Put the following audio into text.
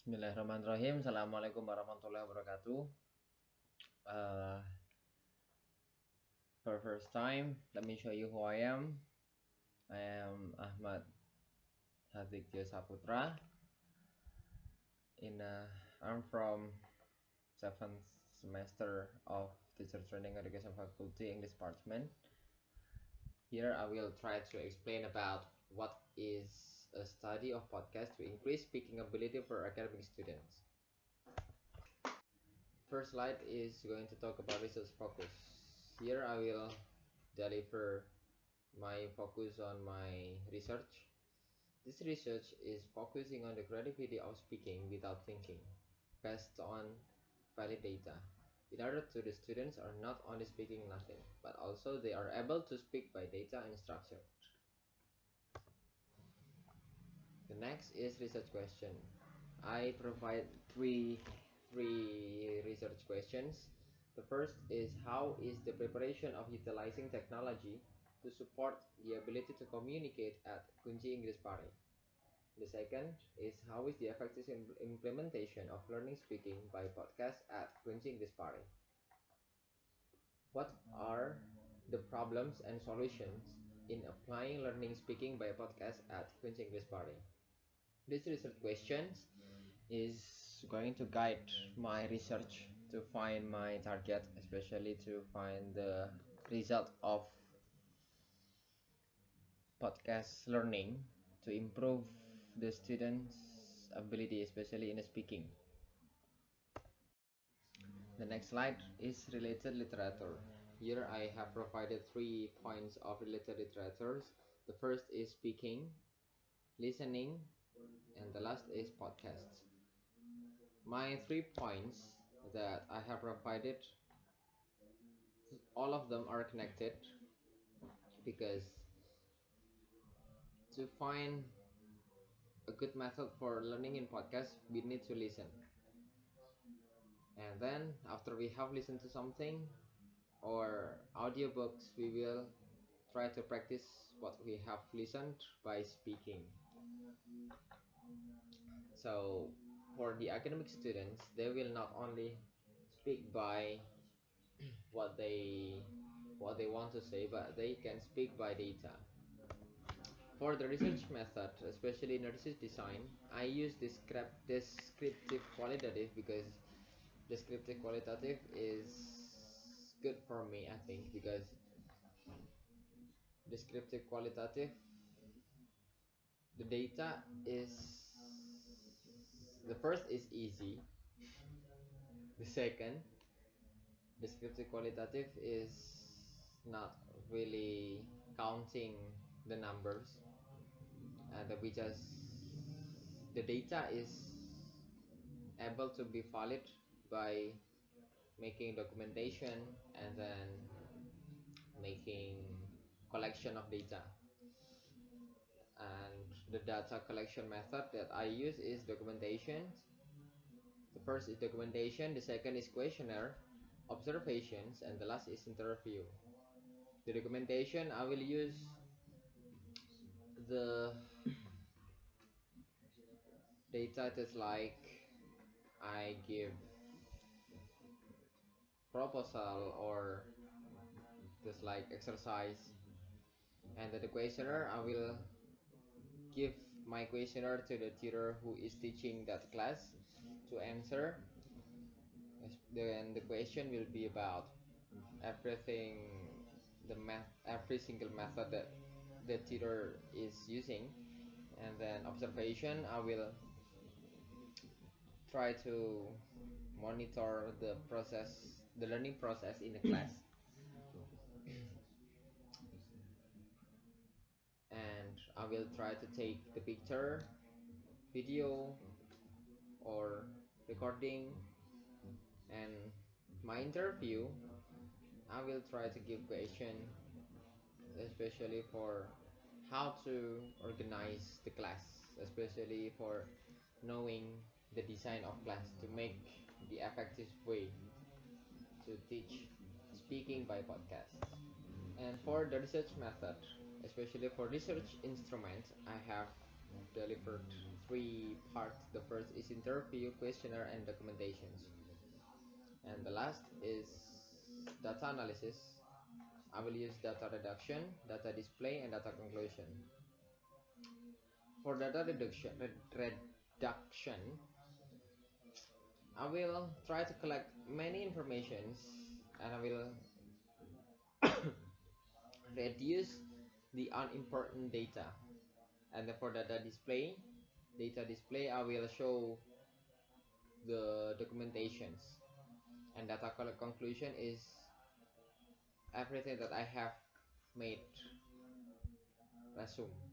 Bismillahirrahmanirrahim. Assalamualaikum warahmatullahi wabarakatuh. Uh, for first time, let me show you who I am. I am Ahmad Hadikya Saputra. I'm from 7th semester of Teacher Training Education Faculty English Department. Here I will try to explain about what is a study of podcast to increase speaking ability for academic students. First slide is going to talk about research focus. Here I will deliver my focus on my research. This research is focusing on the creativity of speaking without thinking, based on valid data. In order to the students are not only speaking nothing, but also they are able to speak by data and structure. The next is research question. I provide three research questions. The first is how is the preparation of utilizing technology to support the ability to communicate at Kunci Inggris Pare. The second is how is the effective implementation of learning speaking by podcast at Kunci Inggris Pare. What are the problems and solutions in applying learning speaking by podcast at Kunci Inggris Pare? This research questions is going to guide my research to find my target, especially to find the result of podcast learning to improve the students' ability, especially in speaking. The next slide is related literature. Here I have provided 3 points of related literatures. The first is speaking, listening, and the last is podcasts. My 3 points that I have provided, all of them are connected because to find a good method for learning in podcast, we need to listen. And then after we have listened to something or audiobooks, we will try to practice what we have listened by speaking. So for the academic students, they will not only speak by what they want to say, but they can speak by data. For the research method, especially in research design, I use descriptive qualitative because descriptive qualitative is good for me, I think, because descriptive qualitative, the data is, the first is easy, the second, descriptive qualitative is not really counting the numbers, and we just, the data is able to be valid by making documentation and then making collection of data. And the data collection method that I use is documentation. The first is documentation, the second is questionnaire, observations, and the last is interview. The documentation, I will use the data that's like I give proposal or just like exercise, and the questionnaire I will give my questionnaire to the tutor who is teaching that class to answer. Then the question will be about everything, every single method that the tutor is using. And then observation, I will try to monitor the process, the learning process in the class. And I will try to take the picture, video, or recording. And my interview, I will try to give question, especially for how to organize the class, especially for knowing the design of class to make the effective way to teach speaking by podcast. And for the research method, especially for research instruments, I have delivered three parts. The first is interview, questionnaire, and documentations. And the last is data analysis. I will use data reduction, data display, and data conclusion. For data reduction, I will try to collect many informations and I will reduce the unimportant data. And for data display, I will show the documentations. And data conclusion is everything that I have made resume.